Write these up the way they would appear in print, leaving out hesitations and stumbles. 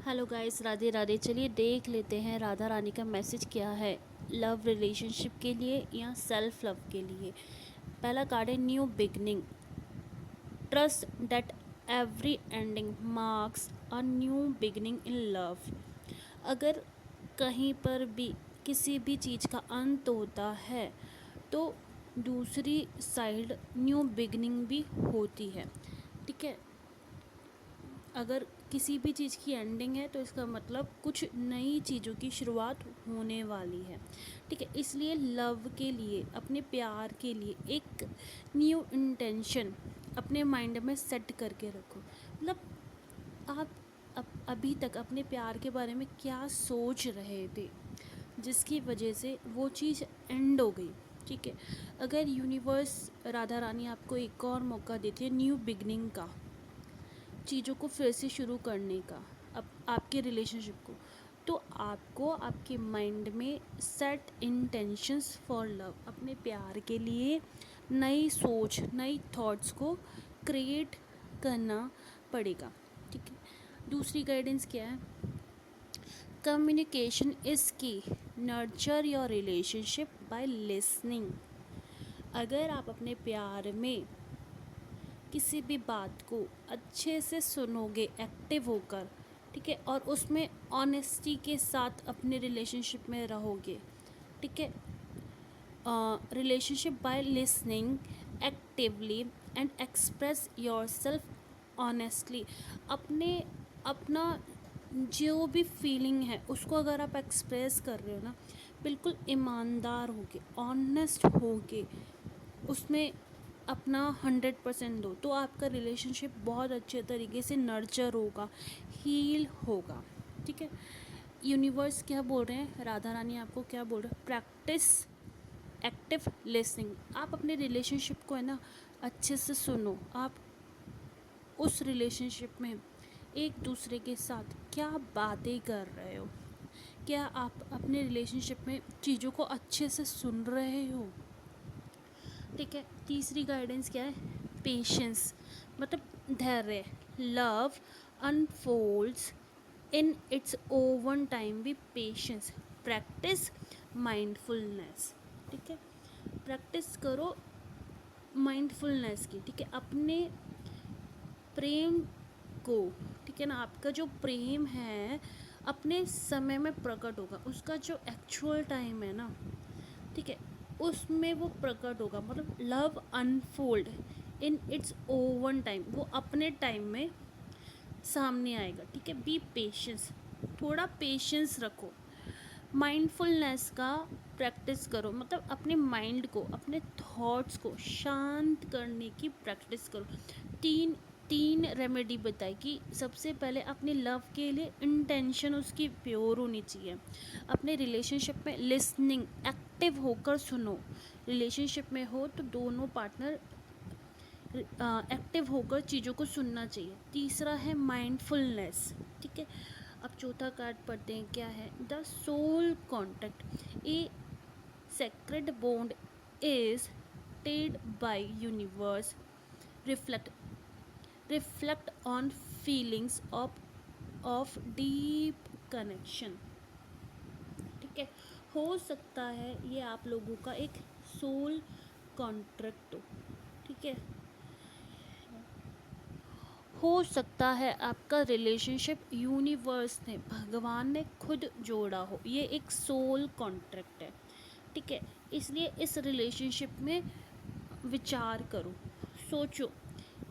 Hello guys, Radhe Radhe. चलिए देख लेते हैं राधा रानी का मैसेज क्या है, लव रिलेशनशिप के लिए या सेल्फ लव के लिए। पहला कार्ड है new beginning. Trust that every ending marks a new beginning in love. अगर कहीं पर भी किसी भी चीज़ का अंत होता है तो दूसरी साइड न्यू बिगनिंग भी होती है। ठीक है, अगर किसी भी चीज़ की एंडिंग है तो इसका मतलब कुछ नई चीज़ों की शुरुआत होने वाली है। ठीक है, इसलिए लव के लिए, अपने प्यार के लिए एक न्यू इंटेंशन अपने माइंड में सेट करके रखो। मतलब आप अभी तक अपने प्यार के बारे में क्या सोच रहे थे जिसकी वजह से वो चीज़ एंड हो गई। ठीक है, अगर यूनिवर्स राधा रानी आपको एक और मौका देती है न्यू बिगनिंग का, चीज़ों को फिर से शुरू करने का, अब आपके रिलेशनशिप को, तो आपको आपके माइंड में सेट इंटेंशंस फॉर लव, अपने प्यार के लिए नई सोच, नई थॉट्स को क्रिएट करना पड़ेगा। ठीक है, दूसरी गाइडेंस क्या है? कम्युनिकेशन इज़ की। Nurture your relationship by listening. अगर आप अपने प्यार में किसी भी बात को अच्छे से सुनोगे, एक्टिव होकर, ठीक है, और उसमें ऑनेस्टी के साथ अपने रिलेशनशिप में रहोगे। ठीक है, relationship by listening actively and express your self honestly. अपना जो भी फीलिंग है उसको अगर आप एक्सप्रेस कर रहे हो ना, बिल्कुल ईमानदार होके, ऑनेस्ट होके उसमें अपना 100% दो, तो आपका रिलेशनशिप बहुत अच्छे तरीके से नर्चर होगा, हील होगा। ठीक है, यूनिवर्स क्या बोल रहे हैं, राधा रानी आपको क्या बोल रहे हैं? Practice active listening. आप अपने रिलेशनशिप को है ना अच्छे से सुनो। आप उस रिलेशनशिप में एक दूसरे के साथ क्या बातें कर रहे हो, क्या आप अपने रिलेशनशिप में चीज़ों को अच्छे से सुन रहे हो। ठीक है, तीसरी गाइडेंस क्या है? पेशेंस, मतलब धैर्य। Love unfolds in its oven time, भी पेशेंस। Practice mindfulness. ठीक है, प्रैक्टिस करो माइंडफुलनेस की। ठीक है, अपने प्रेम को, ठीक है ना, आपका जो प्रेम है अपने समय में प्रकट होगा, उसका जो एक्चुअल टाइम है ना, ठीक है, उसमें वो प्रकट होगा। मतलब love unfold in its oven time, वो अपने टाइम में सामने आएगा। ठीक है, बी पेशेंस, थोड़ा पेशेंस रखो। माइंडफुलनेस का प्रैक्टिस करो, मतलब अपने माइंड को, अपने थॉट्स को शांत करने की प्रैक्टिस करो। तीन तीन रेमेडी बताई कि सबसे पहले अपने लव के लिए इंटेंशन उसकी प्योर होनी चाहिए। अपने रिलेशनशिप में लिसनिंग, एक्टिव होकर सुनो। रिलेशनशिप में हो तो दोनों पार्टनर एक्टिव होकर चीज़ों को सुनना चाहिए। तीसरा है माइंडफुलनेस। ठीक है, अब चौथा कार्ड पढ़ते हैं, क्या है? The soul contact. A sacred bond is tied by universe. Reflect reflect on feelings of deep connection. ठीक है, हो सकता है ये आप लोगों का एक सोल कॉन्ट्रैक्ट हो। ठीक है, हो सकता है आपका रिलेशनशिप यूनिवर्स ने, भगवान ने खुद जोड़ा हो। ये एक सोल कॉन्ट्रैक्ट है। ठीक है, इसलिए इस रिलेशनशिप में विचार करो, सोचो,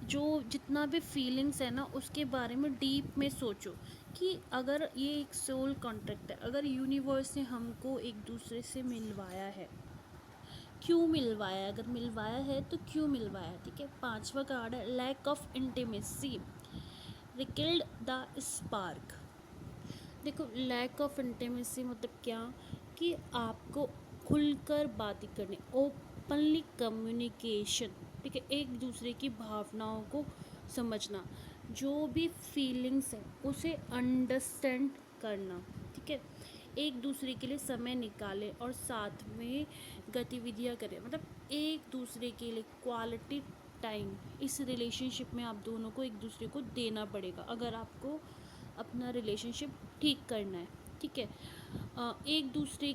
जो जितना भी फीलिंग्स है ना उसके बारे में डीप में सोचो कि अगर ये एक सोल कॉन्ट्रैक्ट है, अगर यूनिवर्स ने हमको एक दूसरे से मिलवाया है, क्यों मिलवाया? अगर मिलवाया है तो क्यों मिलवाया? ठीक है, पांचवा कार्ड है lack of intimacy, rekindle the spark. देखो, लैक ऑफ इंटीमेसी मतलब क्या, कि आपको खुलकर बातें करनी, ओपनली कम्युनिकेशन। ठीक है, एक दूसरे की भावनाओं को समझना, जो भी फीलिंग्स है उसे अंडरस्टैंड करना। ठीक है, एक दूसरे के लिए समय निकालें और साथ में गतिविधियां करें, मतलब एक दूसरे के लिए क्वालिटी टाइम इस रिलेशनशिप में आप दोनों को एक दूसरे को देना पड़ेगा। अगर आपको अपना रिलेशनशिप ठीक करना है, ठीक है। एक दूसरे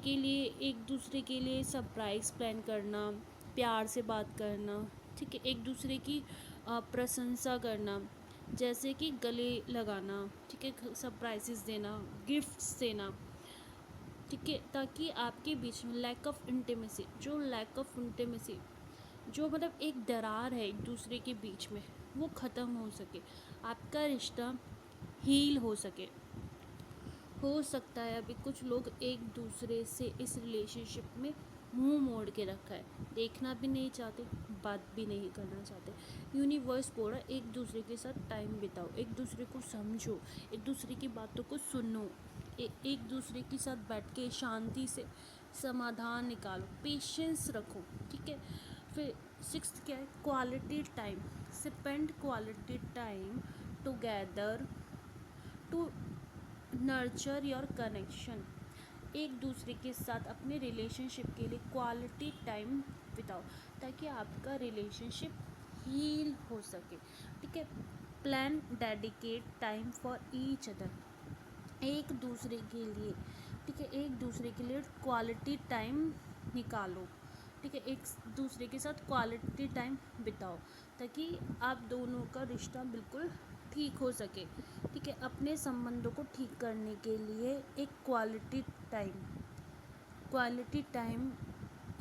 के लिए सरप्राइज़ प्लान करना, प्यार से बात करना, ठीक है। एक दूसरे की प्रशंसा करना, जैसे कि गले लगाना, ठीक है, सरप्राइजेस देना, गिफ्ट्स देना, ठीक है, ताकि आपके बीच में लैक ऑफ इंटीमेसी जो मतलब एक दरार है एक दूसरे के बीच में, वो ख़त्म हो सके, आपका रिश्ता हील हो सकता है अभी कुछ लोग एक दूसरे से इस रिलेशनशिप में मुंह मोड़ के रखा है, देखना भी नहीं चाहते, बात भी नहीं करना चाहते। यूनिवर्स बोल रहा है एक दूसरे के साथ टाइम बिताओ, एक दूसरे को समझो, एक दूसरे की बातों को सुनो, एक दूसरे के साथ बैठ के शांति से समाधान निकालो, पेशेंस रखो, ठीक है। फिर सिक्स्थ क्या है, quality time, spend quality time together to nurture your connection. एक दूसरे के साथ अपने रिलेशनशिप के लिए क्वालिटी टाइम बिताओ, ताकि आपका रिलेशनशिप हील हो सके, ठीक है। Plan dedicate time for each other, एक दूसरे के लिए, ठीक है, एक दूसरे के लिए क्वालिटी टाइम निकालो, ठीक है, एक दूसरे के साथ क्वालिटी टाइम बिताओ, ताकि आप दोनों का रिश्ता बिल्कुल ठीक हो सके, ठीक है। अपने संबंधों को ठीक करने के लिए एक क्वालिटी टाइम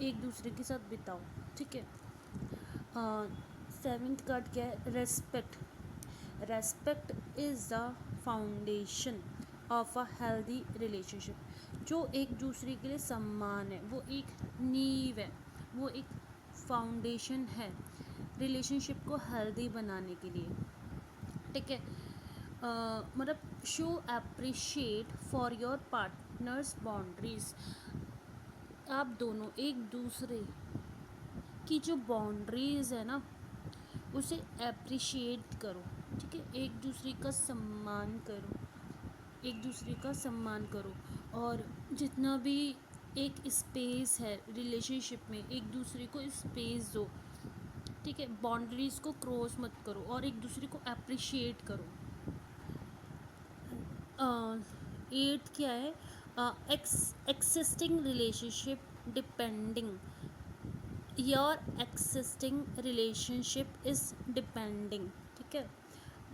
एक दूसरे के साथ बिताओ, ठीक है। सेवेंथ कार्ड क्या है, respect is the foundation of a healthy relationship. जो एक दूसरे के लिए सम्मान है, वो एक नींव है, वो एक फाउंडेशन है रिलेशनशिप को हेल्दी बनाने के लिए, ठीक है। मतलब show appreciate for your partners boundaries, आप दोनों एक दूसरे की जो बाउंड्रीज है ना, उसे अप्रिशिएट करो, ठीक है। एक दूसरे का सम्मान करो, और जितना भी एक स्पेस है रिलेशनशिप में, एक दूसरे को स्पेस दो, ठीक है। बाउंड्रीज को क्रॉस मत करो और एक दूसरे को अप्रिशिएट करो। एट क्या है, existing relationship depending, your existing relationship is depending, ठीक है।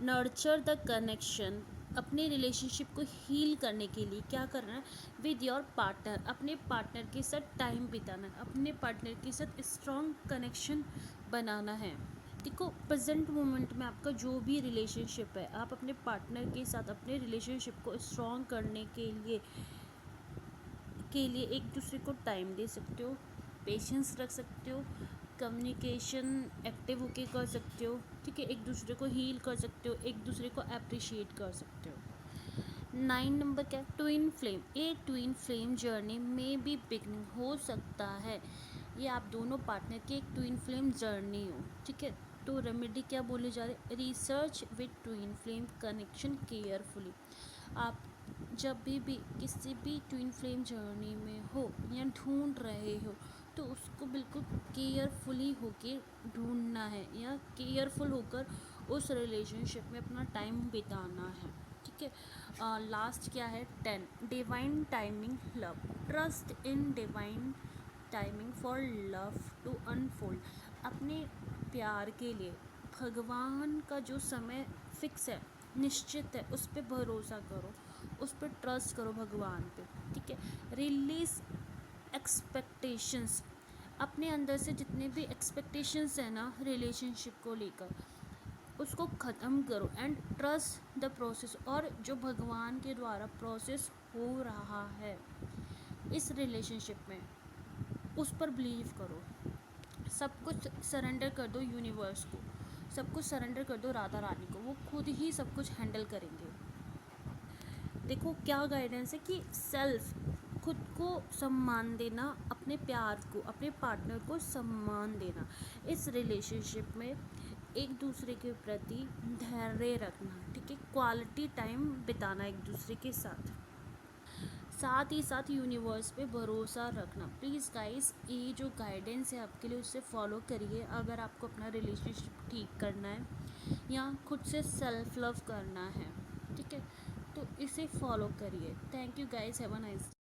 नर्चर द कनेक्शन, अपने रिलेशनशिप को हील करने के लिए क्या करना है, विद योर पार्टनर, अपने पार्टनर के साथ टाइम बिताना है, अपने पार्टनर के साथ स्ट्रॉन्ग कनेक्शन बनाना है। देखो प्रेजेंट मोमेंट में आपका जो भी रिलेशनशिप है, आप अपने पार्टनर के साथ अपने रिलेशनशिप को स्ट्रॉन्ग करने के लिए एक दूसरे को टाइम दे सकते हो, पेशेंस रख सकते हो, कम्युनिकेशन एक्टिव होके कर सकते हो, ठीक है। एक दूसरे को हील कर सकते हो, एक दूसरे को अप्रिशिएट कर सकते हो। 9 नंबर क्या, ट्विन फ्लेम, ए ट्विन फ्लेम जर्नी में भी बिगनिंग हो सकता है, ये आप दोनों पार्टनर की एक ट्विन फ्लेम जर्नी हो, ठीक है। तो रेमेडी क्या बोले जा रहे, research with twin flame connection carefully, आप जब भी किसी भी ट्विन फ्लेम जर्नी में हो या ढूंढ रहे हो, तो उसको बिल्कुल केयरफुली होके ढूंढना है, या केयरफुल होकर उस रिलेशनशिप में अपना टाइम बिताना है, ठीक है। लास्ट क्या है, 10 divine timing love, trust in divine timing for love to unfold, अपने प्यार के लिए भगवान का जो समय फिक्स है, निश्चित है, उस पर भरोसा करो, उस पर ट्रस्ट करो भगवान पे, ठीक है। रिलीज एक्सपेक्टेशंस, अपने अंदर से जितने भी एक्सपेक्टेशंस है ना रिलेशनशिप को लेकर, उसको ख़त्म करो, एंड ट्रस्ट द प्रोसेस, और जो भगवान के द्वारा प्रोसेस हो रहा है इस रिलेशनशिप में, उस पर बिलीव करो, सब कुछ सरेंडर कर दो यूनिवर्स को, सब कुछ सरेंडर कर दो राधा रानी को, वो खुद ही सब कुछ हैंडल करेंगे। देखो क्या गाइडेंस है कि खुद को सम्मान देना, अपने प्यार को, अपने पार्टनर को सम्मान देना, इस रिलेशनशिप में एक दूसरे के प्रति धैर्य रखना, ठीक है, क्वालिटी टाइम बिताना एक दूसरे के साथ ही साथ यूनिवर्स पे भरोसा रखना। प्लीज़ गाइस, ये जो गाइडेंस है आपके लिए, उससे फॉलो करिए अगर आपको अपना रिलेशनशिप ठीक करना है या खुद से सेल्फ लव करना है, ठीक है। तो तो इसे फॉलो करिए। Thank you guys, have a nice